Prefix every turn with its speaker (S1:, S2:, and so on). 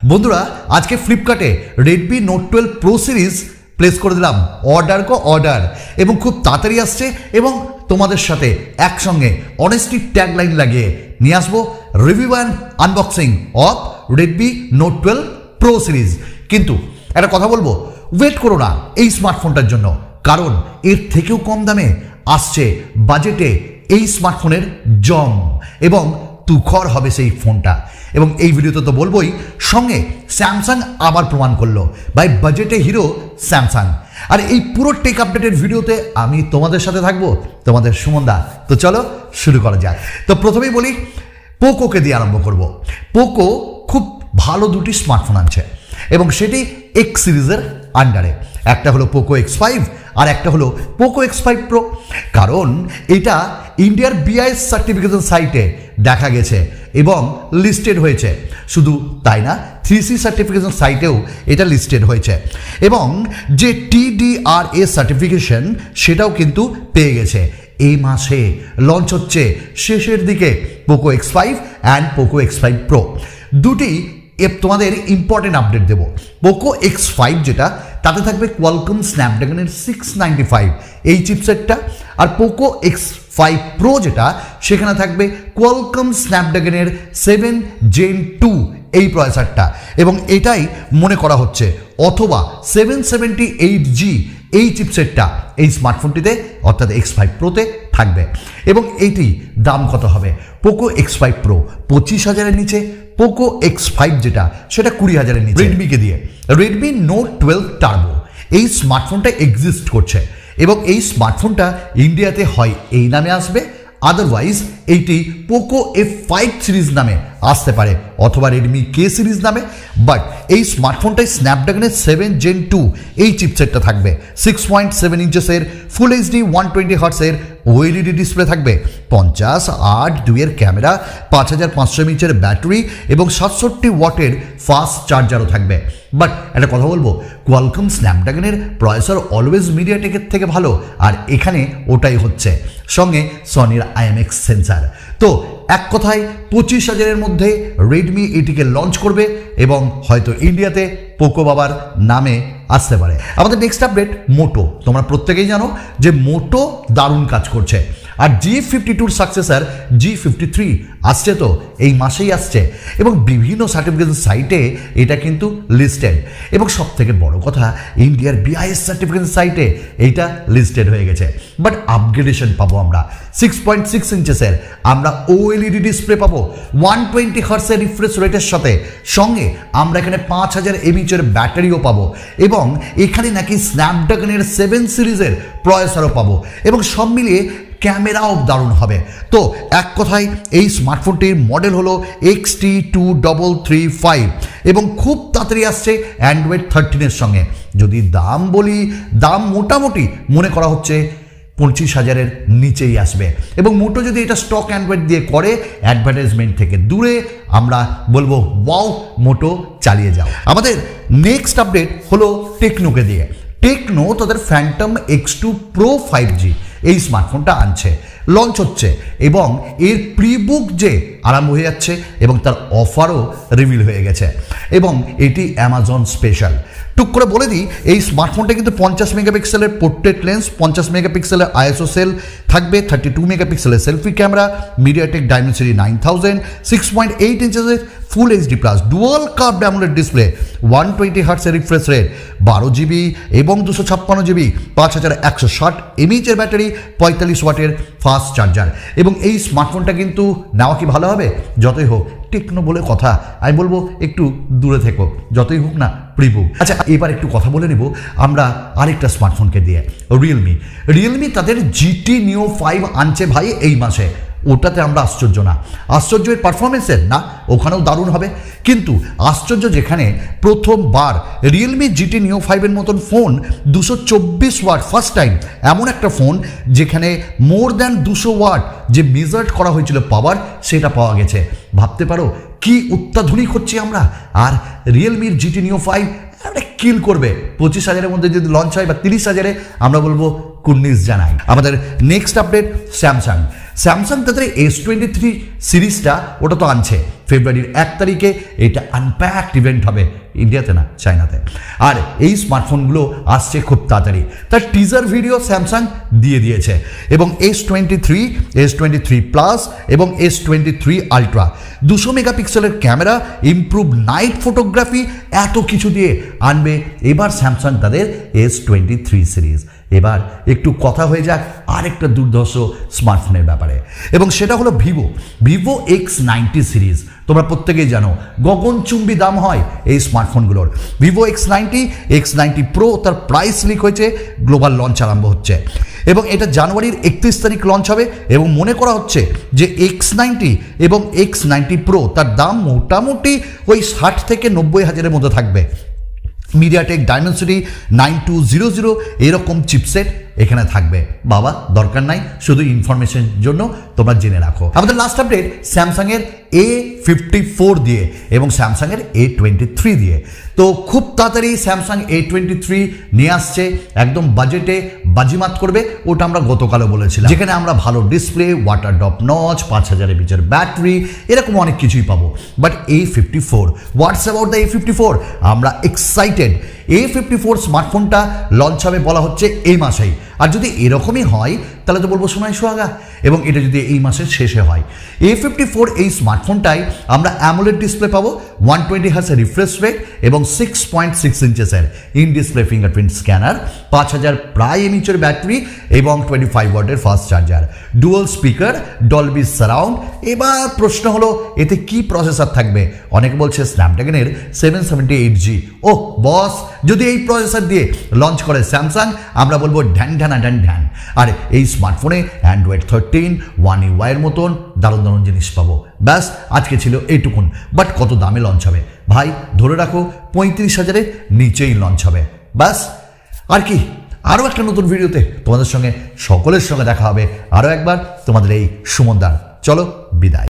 S1: বন্ধুরা আজকে ফ্লিপকার্টে Redmi Note 12 Pro series place করে দিলাম অর্ডার এবং খুব তাড়াতাড়ি আসছে এবং তোমাদের সাথে একসঙ্গে অনেস্টি ট্যাগলাইন লাগিয়ে নিয়ে আসবো review and unboxing of Redmi Note 12 Pro series. কিন্তু একটা কথা বলবো, ওয়েট করো না এই স্মার্টফোনটার জন্য, কারণ এর থেকেও কম দামে আসছে বাজেটে এই স্মার্টফোনের জম এবং তুখর হবে সেই ফোনটা। এবং এই ভিডিওতে তো বলবোই, সঙ্গে স্যামসাং আবার প্রমাণ করলো ভাই বাজেটে হিরো স্যামসাং। আর এই পুরো টেক আপডেটের ভিডিওতে আমি তোমাদের সাথে থাকবো, তোমাদের সুমনদা। তো চলো শুরু করা যাক। তো প্রথমেই বলি পোকোকে দিয়ে আরম্ভ করব। পোকো খুব ভালো দুটি স্মার্টফোন আনছে এবং সেটি এক্স সিরিজের আন্ডারে। একটা হলো পোকো X5 আর একটা হলো পোকো X5 Pro। কারণ এটা ইন্ডিয়ার BIS সার্টিফিকেশন সাইটে দেখা গেছে এবং লিস্টেড হয়েছে। শুধু তাই না, 3C সার্টিফিকেশন সাইটেও এটা লিস্টেড হয়েছে এবং যে TDRA সার্টিফিকেশন সেটাও কিন্তু পেয়ে গেছে। এই মাসে লঞ্চ হচ্ছে শেষের দিকে Poco X5 and Poco X5 Pro। দুটি তোমাদের ইম্পর্টেন্ট আপডেট দেবো। পোকো X5 যেটা, তাতে থাকবে কোয়ালকম স্ন্যাপড্রাগনের 695 এই চিপসেটটা, আর পোকো X5 Pro যেটা, সেখানে থাকবে কোয়ালকম স্ন্যাপড্রাগনের 7 Gen 2 এই প্রসেসরটা। এবং এটাই মনে করা হচ্ছে অথবা 778G এই চিপসেটটা এই স্মার্টফোনটিতে অর্থাৎ X5 Proতে থাকবে। এবং এইটি দাম কত হবে? পোকো X5 Pro 25,000-এর নিচে, পোকো X5 যেটা সেটা 20,000-এর নিচে। রেডমিকে দিয়ে Redmi Note 12 Turbo এই স্মার্টফোনটা এক্সিস্ট করছে এবং এই স্মার্টফোনটা ইন্ডিয়াতে হয় এই নামে আসবে, আদারওয়াইজ এইটি পোকো F5 সিরিজ নামে আসতে পারে অথবা Redmi K সিরিজ নামে। বাট এই স্মার্টফোনটায় স্ন্যাপড্রাগনের 7 Gen 2 এই চিপসেটটা থাকবে। 6.7 ইঞ্চেসের ফুল HD 120 হার্টসের OLED ডিসপ্লে থাকবে, 50:8:2 ক্যামেরা, 5500 mAh ব্যাটারি এবং 67 ওয়াটের ফাস্ট চার্জারও থাকবে। বাট একটা কথা বলবো, কোয়ালকম স্ন্যাপড্রাগনের প্রসেসর অলওয়েজ মিডিয়াটেকের থেকে ভালো, আর এখানে ওটাই হচ্ছে। সঙ্গে সনির IMX সেন্সার। তো এক কথায় 25,000-এর মধ্যে রেডমি এটিকে লঞ্চ করবে এবং হয়তো ইন্ডিয়াতে পোকো বাবার নামে আসতে পারে। আমাদের নেক্সট আপডেট মোটো। তোমরা প্রত্যেকেই জানো যে মোটো দারুণ কাজ করছে, আর G52-র সাকসেসর G53 আসছে, তো এই মাসেই আসছে এবং বিভিন্ন সার্টিফিকেশন সাইটে এটা কিন্তু লিস্টেড। এবং সব থেকে বড় কথা, ইন্ডিয়ার BIS সার্টিফিকেশন সাইটে এইটা লিস্টেড হয়ে গেছে। বাট আপগ্রেডেশন পাবো আমরা 6.6 ইঞ্চেসের আমরা OLED ডিসপ্লে পাবো, 120 হার্টসের রিফ্রেশ রেটের সাথে। সঙ্গে আমরা এখানে 5000 mAh ব্যাটারিও পাবো এবং এখানে নাকি স্ন্যাপড্রাগনের 7 সিরিজের প্রসেসরও পাবো এবং সব মিলিয়ে ক্যামেরাও দারুণ হবে। তো এক কথায় এই স্মার্টফোনটির মডেল হলো XT2335 এবং খুব তাড়াতাড়ি আসছে অ্যান্ড্রয়েড 13-এর সঙ্গে। যদি দাম বলি, দাম মোটামুটি মনে করা হচ্ছে 25,000-এর নিচেই আসবে। এবং মোটো যদি এটা স্টক অ্যান্ড্রয়েড দিয়ে করে, অ্যাডভার্টাইজমেন্ট থেকে দূরে, আমরা বলবো ওয়াও মোটো চালিয়ে যাও। আমাদের নেক্সট আপডেট হলো টেকনোকে দিয়ে। টেকনো তাদের ফ্যান্টম X2 Pro 5G এই স্মার্টফোনটা আনছে, লঞ্চ হচ্ছে এবং এর প্রিবুক যে আরম্ভ হয়ে যাচ্ছে এবং তার অফারও রিভিল হয়ে গেছে এবং এটি অ্যামাজন স্পেশাল। টুক করে বলে দিই, এই স্মার্টফোনটা কিন্তু 50 মেগাপিক্সেলের পোর্ট্রেট লেন্স, 50 মেগাপিক্সেলের ISO সেল থাকবে, 32 মেগাপিক্সেলের সেলফি ক্যামেরা, মিডিয়াটেক ডাইমেনসিটি 9000, 6.8 ইঞ্চেসের full HD plus dual curve AMOLED display, 120 হার্টসের রিফ্রেশ রেট, 12GB এবং 256GB, 5160 mAh ব্যাটারি, 45 ওয়াটের ফাস্ট চার্জার। এবং এই স্মার্টফোনটা কিন্তু নেওয়া কি ভালো হবে? যতই হোক টেকনো বলে কথা, আমি বলবো একটু দূরে থেকো, যতই হোক না প্রিবুক। আচ্ছা, এবার একটু কথা বলে নিব আমরা আরেকটা স্মার্টফোনকে দিয়ে। রিয়েলমি তাদের GT Neo 5 আনছে ভাই এই মাসে। ওটাতে আমরা আশ্চর্য না, আশ্চর্য এর পারফরমেন্সের না, ওখানেও দারুণ হবে। কিন্তু আশ্চর্য যেখানে প্রথমবার রিয়েলমি GT Neo 5-এর মতন ফোন 224 ওয়াট, ফার্স্ট টাইম এমন একটা ফোন যেখানে মোর দ্যান 200 ওয়াট যে মেজার্ড করা হয়েছিল পাওয়ার, সেটা পাওয়া গেছে। ভাবতে পারো কি অত্যাধুনিক হচ্ছে আমরা। আর রিয়েলমির GT Neo 5 কিল করবে 25,000-এর মধ্যে যদি লঞ্চ হয় বা 30,000-এ, আমরা বলবো কুন্নিস জানাই। আমাদের নেক্সট আপডেট স্যামসাং। স্যামসাং তাদের S23 সিরিজটা ওটা তো আনছে ফেব্রুয়ারির 1 তারিখে, এটা আনপ্যাকড ইভেন্ট হবে ইন্ডিয়াতে না চায়নাতে। আর এই স্মার্টফোনগুলো আসছে খুব তাড়াতাড়ি, তার টিজার ভিডিও স্যামসাং দিয়ে দিয়েছে। এবং S23, S23 প্লাস এবং S23 আলট্রা 200 মেগাপিক্সেলের ক্যামেরা, ইমপ্রুভ নাইট ফটোগ্রাফি, এত কিছু দিয়ে আনবে এবার স্যামসাং তাদের S23 সিরিজ। এবার একটু কথা হয়ে যাক আরেকটা দুর্ধর্ষ স্মার্টফোনের ব্যাপারে, এবং সেটা হলো ভিভো X90 সিরিজ। তোমরা প্রত্যেকেই জানো গগনচুম্বী দাম হয় এই স্মার্টফোনগুলোর। ভিভো X90 প্রো তার প্রাইস লিক হয়েছে, গ্লোবাল লঞ্চ আরম্ভ হচ্ছে এবং এটা জানুয়ারির 31 তারিখ লঞ্চ হবে। এবং মনে করা হচ্ছে যে X90 এবং X90 প্রো তার দাম মোটামুটি ওই 60 থেকে 90 হাজারের মধ্যে থাকবে। মিডিয়াটেক ডাইমেনসিটি 9200 এরকম চিপসেট এখানে থাকবে। বাবা দরকার নাই, শুধু ইনফরমেশন জন্য তোমরা জেনে রাখো। আমাদের লাস্ট আপডেট স্যামসাংয়ের A54 দিয়ে এবং স্যামসাংয়ের A23 দিয়ে। তো খুব তাড়াতাড়ি স্যামসাং A23 নিয়ে আসছে, একদম বাজেটে বাজিমাত করবে, ওটা আমরা গতকালও বলেছিলাম, যেখানে আমরা ভালো ডিসপ্লে, ওয়াটার ড্রপ নচ, 5000 এমএএইচের ব্যাটারি, এরকম অনেক কিছুই পাবো। But A54, what's about the A54? আমরা এক্সাইটেড। A54 স্মার্টফোনটা লঞ্চ হবে বলা হচ্ছে এই মাসেই। আর যদি এরকমই হয় তাহলে তো বলবো সোনাই সোহাগা। এবং এটা যদি এই মাসের শেষে হয়, A54 এই স্মার্টফোনটাই আমরা অ্যামোলেড ডিসপ্লে পাবো, 120 হার্জ রিফ্রেশ রেট এবং 6.6 ইঞ্চেসের ইন ডিসপ্লে ফিঙ্গারপ্রিন্ট স্ক্যানার, 5000 প্রায় এমএএইচের ব্যাটারি এবং 25 ওয়াটের fast charger, dual speaker, Dolby surround. এবার প্রশ্ন হলো এতে কি প্রসেসর থাকবে? অনেকে বলছে স্ন্যাপড্রাগনের 778G। ও বস, যদি এই প্রসেসর দিয়ে লঞ্চ করে স্যামসাং, আমরা বলবো ঢ্যান ঢ্যানা ঢ্যান ঢ্যান। আর এই স্মার্টফোনে অ্যান্ড্রয়েড 13 One UI এর মতন দারুণ দারুণ জিনিস পাবো। ব্যাস আজকে ছিল এইটুকুন। বাট কত দামে লঞ্চ হবে ভাই? ধরে রাখো 35,000-এর নিচেই লঞ্চ হবে। ব্যাস আর কি, আরও একটা নতুন ভিডিওতে তোমাদের সঙ্গে সকলের সঙ্গে দেখা হবে আরও একবার। তোমাদের এই সুমনদার, চলো বিদায়।